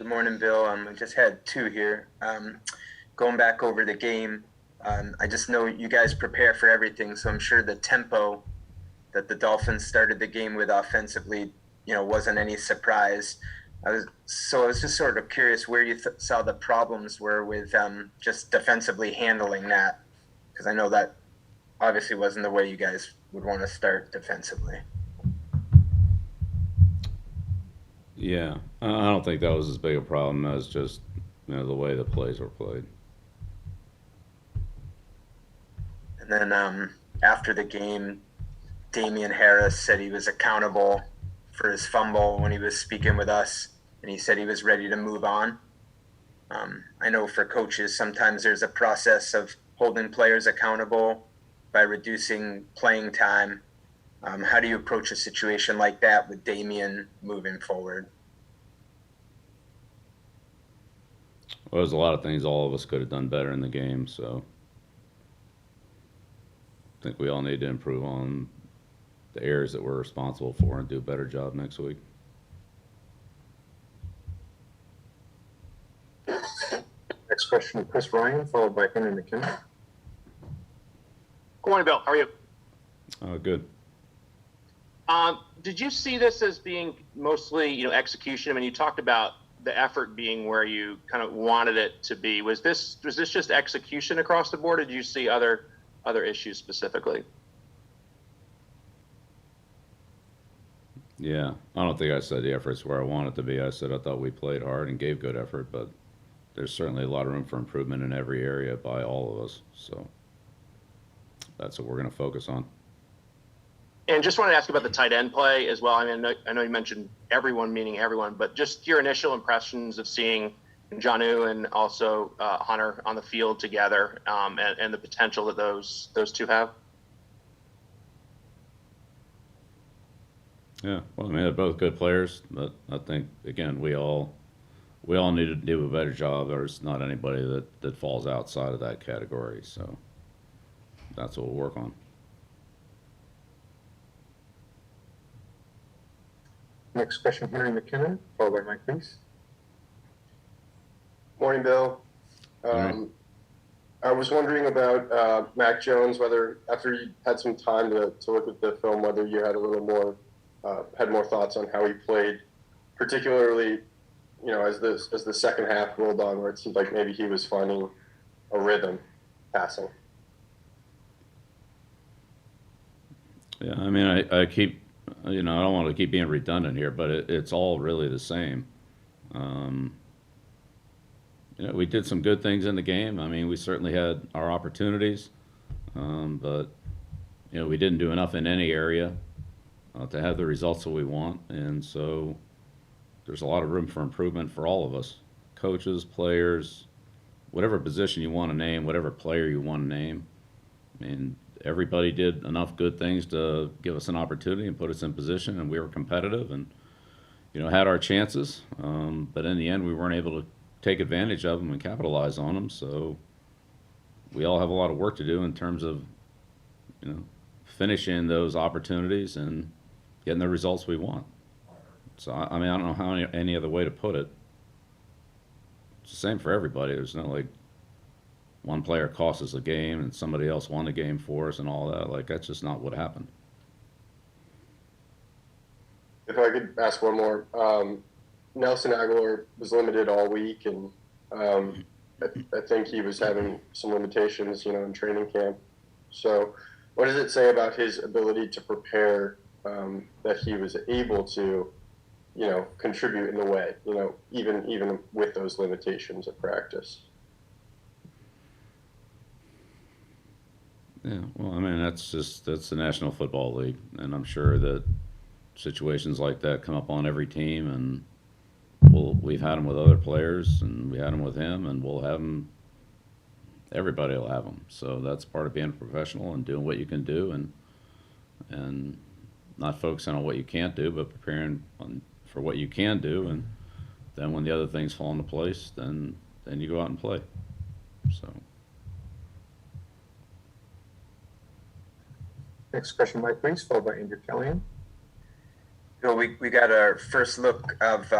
Good morning, Bill. I just had two here. Going back over the game, I just know you guys prepare for everything, so I'm sure the tempo that the Dolphins started the game with offensively, wasn't any surprise. I was just sort of curious where you saw the problems were with just defensively handling that, because I know that obviously wasn't the way you guys would want to start defensively. Yeah, I don't think that was as big a problem as just the way the plays were played. And then after the game, Damian Harris said he was accountable for his fumble when he was speaking with us, and he said he was ready to move on. I know for coaches, sometimes there's a process of holding players accountable by reducing playing time. How do you approach a situation like that with Damian moving forward? Well, there's a lot of things all of us could have done better in the game, so I think we all need to improve on the areas that we're responsible for and do a better job next week. Next question, Chris Ryan, followed by Henry McKinnon. Good morning, Bill. How are you? Good. Did you see this as being mostly, execution? I mean, you talked about the effort being where you kind of wanted it to be. Was this just execution across the board, or did you see other issues specifically? Yeah, I don't think I said the effort's where I want it to be. I said I thought we played hard and gave good effort, but there's certainly a lot of room for improvement in every area by all of us. So that's what we're going to focus on. And just wanted to ask about the tight end play as well. I mean, I know you mentioned everyone, meaning everyone, but just your initial impressions of seeing Josue and also Hunter on the field together, and the potential that those two have. Yeah, well, I mean, they're both good players, but I think again we all need to do a better job. There's not anybody that falls outside of that category, so that's what we'll work on. Next question, Henry McKinnon, followed by Mike Reese. Morning, Bill. I was wondering about Mac Jones, whether after you had some time to look at the film, whether you had a little more, had more thoughts on how he played, particularly, as the second half rolled on, where it seemed like maybe he was finding a rhythm passing. Yeah, I mean, I keep, I don't want to keep being redundant here, but it's all really the same. We did some good things in the game. I mean, we certainly had our opportunities, but we didn't do enough in any area to have the results that we want, and so there's a lot of room for improvement for all of us, coaches, players, whatever position you want to name, whatever player you want to name. I mean, everybody did enough good things to give us an opportunity and put us in position, and we were competitive and had our chances, but in the end we weren't able to take advantage of them and capitalize on them. So we all have a lot of work to do in terms of finishing those opportunities and getting the results we want. So I mean, I don't know how any other way to put it. It's the same for everybody. There's no like one player cost us a game and somebody else won the game for us and all that. Like, that's just not what happened. If I could ask one more, Nelson Aguilar was limited all week, and I think he was having some limitations, in training camp. So what does it say about his ability to prepare, that he was able to, contribute in the way, even with those limitations at practice? Yeah, well, I mean, that's the National Football League, and I'm sure that situations like that come up on every team, and we've had them with other players, and we had them with him, and we'll have them. Everybody will have them. So that's part of being a professional and doing what you can do, and not focusing on what you can't do, but preparing for what you can do, and then when the other things fall into place, then you go out and play. So. Next question, Mike Reese, followed by Andrew Callahan. We got our first look of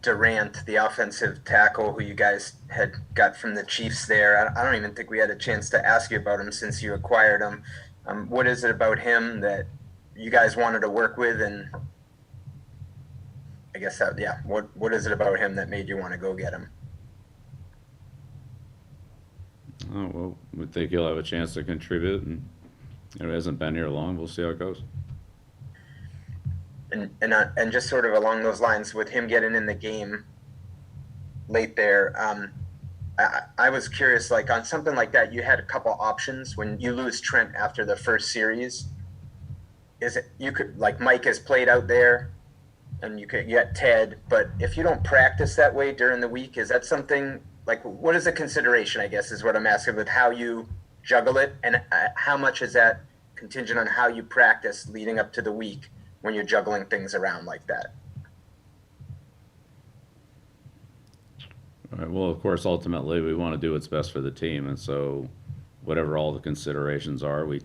Durant, the offensive tackle who you guys had got from the Chiefs there. I don't even think we had a chance to ask you about him since you acquired him. What is it about him that you guys wanted to work with? And I guess that, yeah, what is it about him that made you want to go get him? Oh, well, we think he'll have a chance to contribute, and he hasn't been here long. We'll see how it goes. And just sort of along those lines, with him getting in the game late there, I was curious, like on something like that, you had a couple options when you lose Trent after the first series. Is it you could like Mike has played out there, and you get Ted, but if you don't practice that way during the week, is that something like what is the consideration? I guess is what I'm asking with how you juggle it, and how much is that contingent on how you practice leading up to the week when you're juggling things around like that? All right, well, of course, ultimately, we want to do what's best for the team, and so whatever all the considerations are, we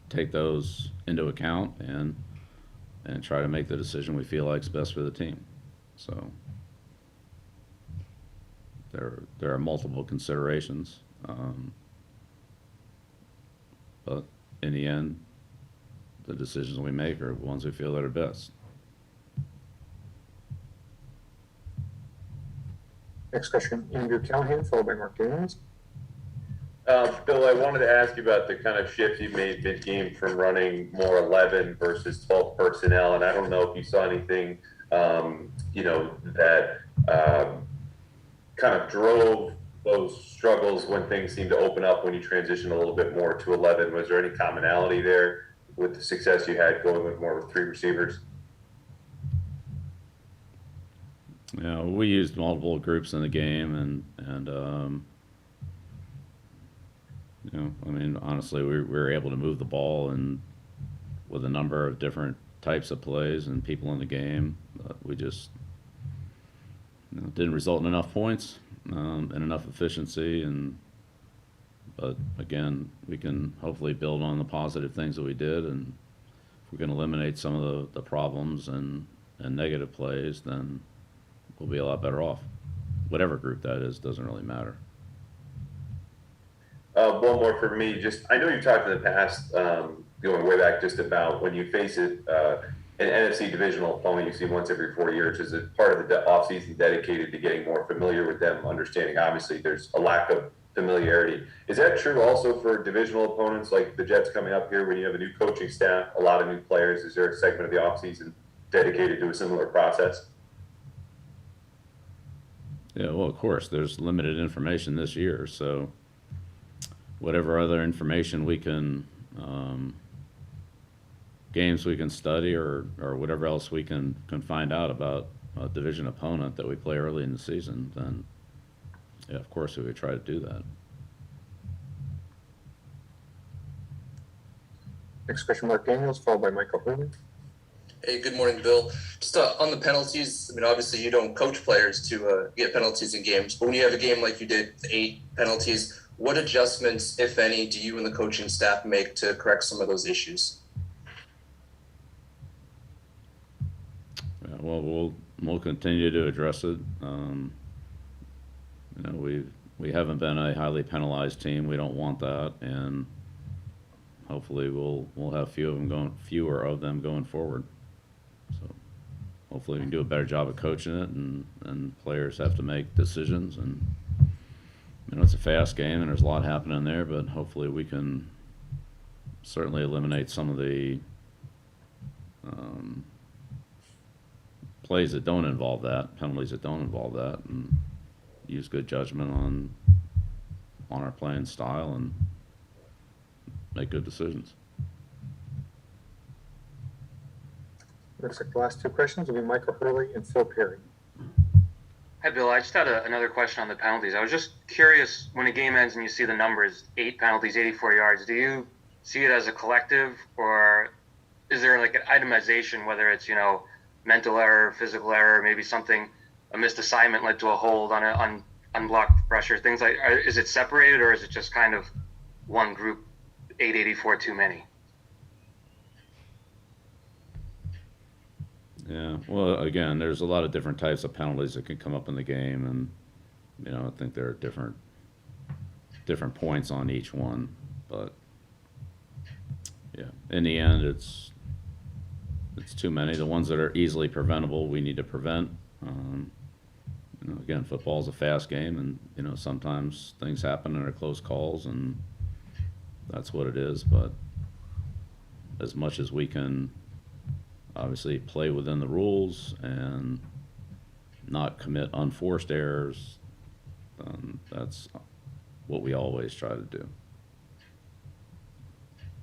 take those into account and try to make the decision we feel like is best for the team. So there are multiple considerations, but in the end, the decisions we make are the ones we feel that are best. Next question, Andrew Callahan, followed by Mark Daniels. Bill, I wanted to ask you about the kind of shift you made mid-game from running more 11 versus 12 personnel, and I don't know if you saw anything, that kind of drove those struggles when things seemed to open up when you transitioned a little bit more to 11. Was there any commonality there with the success you had going with more with 3 receivers? Yeah, we used multiple groups in the game, and I mean, honestly, we were able to move the ball and with a number of different types of plays and people in the game. We just didn't result in enough points and enough efficiency. But again, we can hopefully build on the positive things that we did, and if we can eliminate some of the problems and negative plays, then we'll be a lot better off. Whatever group that is, doesn't really matter. One more for me. Just, I know you talked in the past, going way back, just about when you face an NFC divisional opponent you see once every 4 years, is it part of the offseason dedicated to getting more familiar with them, understanding obviously there's a lack of familiarity. Is that true also for divisional opponents like the Jets coming up here when you have a new coaching staff, a lot of new players? Is there a segment of the offseason dedicated to a similar process? Yeah, well, of course, there's limited information this year, so whatever other information we can, games we can study or whatever else we can find out about a division opponent that we play early in the season, then yeah, of course we would try to do that. Next question, Mark Daniels, followed by Michael Hurley. Hey, good morning, Bill. Just on the penalties, I mean, obviously you don't coach players to get penalties in games, but when you have a game like you did, 8 penalties, what adjustments, if any, do you and the coaching staff make to correct some of those issues? Yeah, well, we'll continue to address it. We haven't been a highly penalized team. We don't want that, and hopefully we'll have fewer of them going forward. So hopefully we can do a better job of coaching it, and players have to make decisions. And it's a fast game and there's a lot happening there, but hopefully we can certainly eliminate some of the plays that don't involve that, penalties that don't involve that, and use good judgment on our playing style and make good decisions. Looks like the last 2 questions will be Michael Hurley and Phil Perry. Hi, Bill. I just had another question on the penalties. I was just curious, when a game ends and you see the numbers, 8 penalties, 84 yards, do you see it as a collective, or is there like an itemization, whether it's, mental error, physical error, maybe something, a missed assignment led to a hold on unblocked pressure, things like, is it separated, or is it just kind of one group, 884 too many? Yeah, well, again, there's a lot of different types of penalties that can come up in the game, and, you know, I think there are different points on each one, but, yeah, in the end, it's too many. The ones that are easily preventable, we need to prevent. You know, again, football's a fast game, and, you know, sometimes things happen and are close calls, and that's what it is, but as much as we can obviously play within the rules and not commit unforced errors, that's what we always try to do.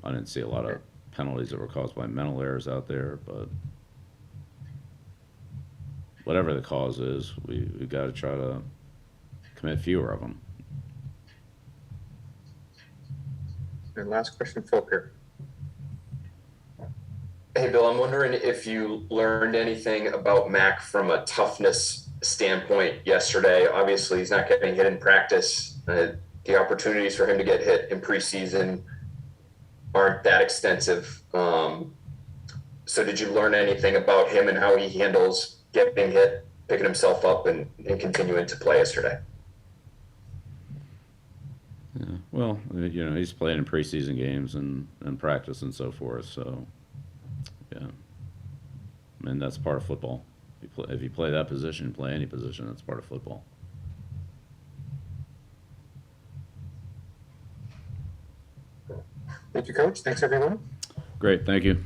I didn't see a lot of penalties that were caused by mental errors out there, but whatever the cause is, we've got to try to commit fewer of them. And last question, Phil here. Hey, Bill, I'm wondering if you learned anything about Mac from a toughness standpoint yesterday. Obviously, he's not getting hit in practice. The opportunities for him to get hit in preseason aren't that extensive. So did you learn anything about him and how he handles getting hit, picking himself up, and continuing to play yesterday? Yeah, well, you know, he's playing in preseason games and practice and so forth, so, yeah. I mean, that's part of football. If you play that position, play any position, that's part of football. Thank you, Coach. Thanks, everyone. Great, thank you.